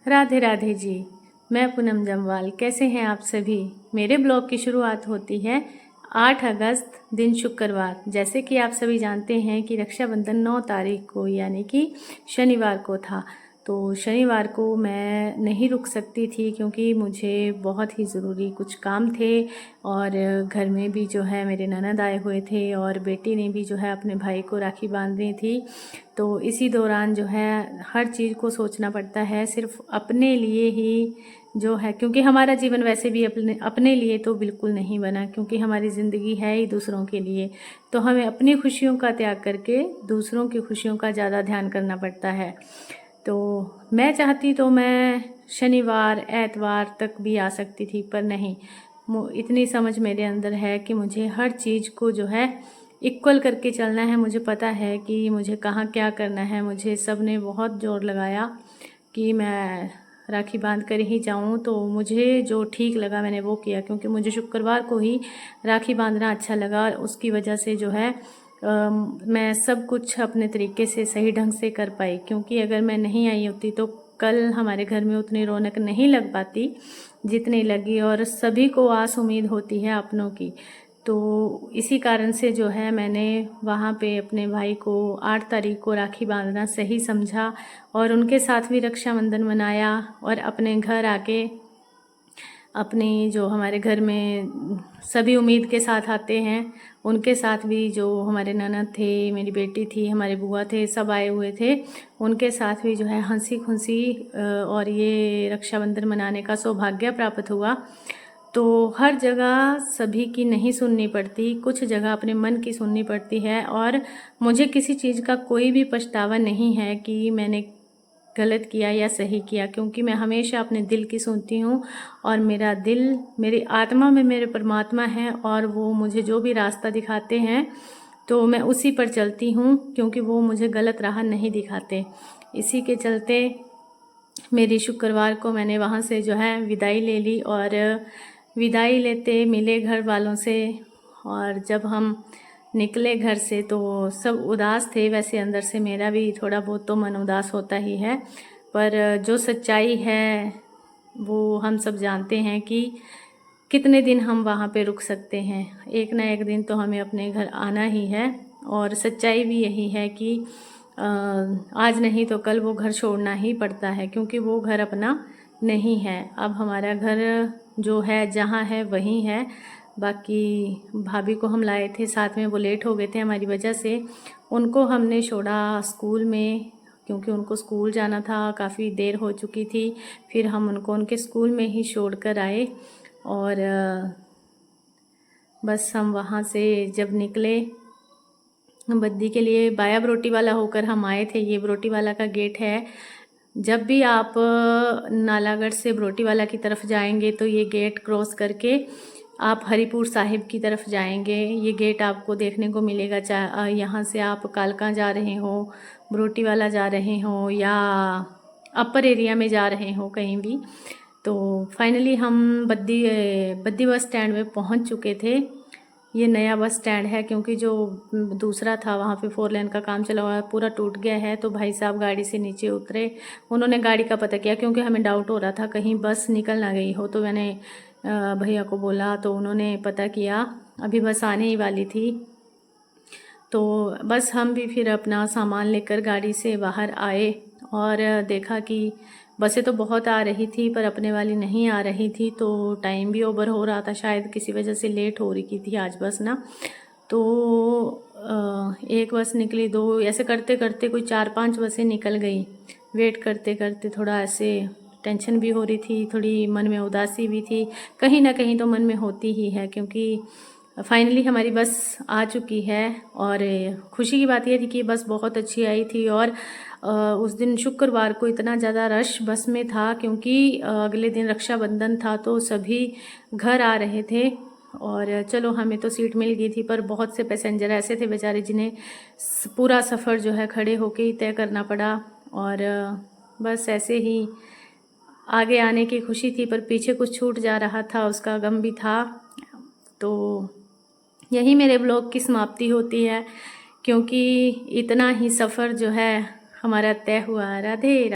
राधे राधे जी। मैं पूनम जम्वाल। कैसे हैं आप सभी। मेरे ब्लॉग की शुरुआत होती है 8 अगस्त दिन शुक्रवार। जैसे कि आप सभी जानते हैं कि रक्षाबंधन 9 तारीख को यानी कि शनिवार को था। तो शनिवार को मैं नहीं रुक सकती थी क्योंकि मुझे बहुत ही ज़रूरी कुछ काम थे और घर में भी जो है मेरे ननद आए हुए थे और बेटी ने भी जो है अपने भाई को राखी बांधनी थी। तो इसी दौरान जो है हर चीज़ को सोचना पड़ता है, सिर्फ अपने लिए ही जो है, क्योंकि हमारा जीवन वैसे भी अपने लिए तो बिल्कुल नहीं बना, क्योंकि हमारी ज़िंदगी है ही दूसरों के लिए। तो हमें अपनी खुशियों का त्याग करके दूसरों की खुशियों का ज़्यादा ध्यान करना पड़ता है। तो मैं चाहती तो मैं शनिवार एतवार तक भी आ सकती थी, पर नहीं, इतनी समझ मेरे अंदर है कि मुझे हर चीज़ को जो है इक्वल करके चलना है। मुझे पता है कि मुझे कहाँ क्या करना है। मुझे सब ने बहुत ज़ोर लगाया कि मैं राखी बांध कर ही जाऊं, तो मुझे जो ठीक लगा मैंने वो किया, क्योंकि मुझे शुक्रवार को ही राखी बांधना अच्छा लगा। उसकी वजह से जो है मैं सब कुछ अपने तरीके से सही ढंग से कर पाई, क्योंकि अगर मैं नहीं आई होती तो कल हमारे घर में उतनी रौनक नहीं लग पाती जितनी लगी, और सभी को आस उम्मीद होती है अपनों की। तो इसी कारण से जो है मैंने वहाँ पे अपने भाई को 8 तारीख को राखी बांधना सही समझा और उनके साथ भी रक्षाबंधन मनाया। और अपने घर आके अपनी जो हमारे घर में सभी उम्मीद के साथ आते हैं, उनके साथ भी जो हमारे ननद थे, मेरी बेटी थी, हमारे बुआ थे, सब आए हुए थे। उनके साथ भी जो है हंसी खुशी और ये रक्षाबंधन मनाने का सौभाग्य प्राप्त हुआ। तो हर जगह सभी की नहीं सुननी पड़ती, कुछ जगह अपने मन की सुननी पड़ती है। और मुझे किसी चीज़ का कोई भी पछतावा नहीं है कि मैंने गलत किया या सही किया, क्योंकि मैं हमेशा अपने दिल की सुनती हूँ और मेरा दिल, मेरी आत्मा में मेरे परमात्मा है और वो मुझे जो भी रास्ता दिखाते हैं तो मैं उसी पर चलती हूँ, क्योंकि वो मुझे गलत राह नहीं दिखाते। इसी के चलते मेरी शुक्रवार को मैंने वहाँ से जो है विदाई ले ली और विदाई लेते मिले घर वालों से। और जब हम निकले घर से तो सब उदास थे। वैसे अंदर से मेरा भी थोड़ा बहुत तो मन उदास होता ही है, पर जो सच्चाई है वो हम सब जानते हैं कि कितने दिन हम वहाँ पे रुक सकते हैं। एक ना एक दिन तो हमें अपने घर आना ही है। और सच्चाई भी यही है कि आज नहीं तो कल वो घर छोड़ना ही पड़ता है, क्योंकि वो घर अपना नहीं है। अब हमारा घर जो है जहाँ है वहीं है। बाकी भाभी को हम लाए थे साथ में, वो लेट हो गए थे हमारी वजह से। उनको हमने छोड़ा स्कूल में, क्योंकि उनको स्कूल जाना था, काफ़ी देर हो चुकी थी। फिर हम उनको उनके स्कूल में ही छोड़ कर आए। और बस हम वहाँ से जब निकले बद्दी के लिए, बाया बरोटी वाला होकर हम आए थे। ये बरोटी वाला का गेट है। जब भी आप नालागढ़ से बरोटी वाला की तरफ जाएंगे तो ये गेट क्रॉस करके आप हरिपुर साहिब की तरफ जाएंगे। ये गेट आपको देखने को मिलेगा। यहाँ से आप कालका जा रहे हो, बरोटी वाला जा रहे हो या अपर एरिया में जा रहे हो कहीं भी। तो फाइनली हम बद्दी बस स्टैंड में पहुँच चुके थे। ये नया बस स्टैंड है, क्योंकि जो दूसरा था वहाँ पे 4 लेन का काम चला हुआ है, पूरा टूट गया है। तो भाई साहब गाड़ी से नीचे उतरे, उन्होंने गाड़ी का पता किया, क्योंकि हमें डाउट हो रहा था कहीं बस निकल ना गई हो। तो मैंने भैया को बोला, तो उन्होंने पता किया, अभी बस आने ही वाली थी। तो बस हम भी फिर अपना सामान लेकर गाड़ी से बाहर आए और देखा कि बसें तो बहुत आ रही थी पर अपने वाली नहीं आ रही थी। तो टाइम भी ओवर हो रहा था, शायद किसी वजह से लेट हो रही थी आज बस ना। तो एक बस निकली, 2, ऐसे करते करते कोई 4-5 बसें निकल गई। वेट करते करते थोड़ा ऐसे टेंशन भी हो रही थी, थोड़ी मन में उदासी भी थी, कहीं ना कहीं तो मन में होती ही है, क्योंकि फाइनली हमारी बस आ चुकी है। और खुशी की बात यह थी कि बस बहुत अच्छी आई थी। और उस दिन शुक्रवार को इतना ज़्यादा रश बस में था, क्योंकि अगले दिन रक्षाबंधन था तो सभी घर आ रहे थे। और चलो हमें तो सीट मिल गई थी, पर बहुत से पैसेंजर ऐसे थे बेचारे जिन्हें पूरा सफ़र जो है खड़े होके ही तय करना पड़ा। और बस ऐसे ही आगे आने की खुशी थी, पर पीछे कुछ छूट जा रहा था, उसका गम भी था। तो यही मेरे ब्लॉग की समाप्ति होती है, क्योंकि इतना ही सफ़र जो है हमारा तय हुआ। राधे।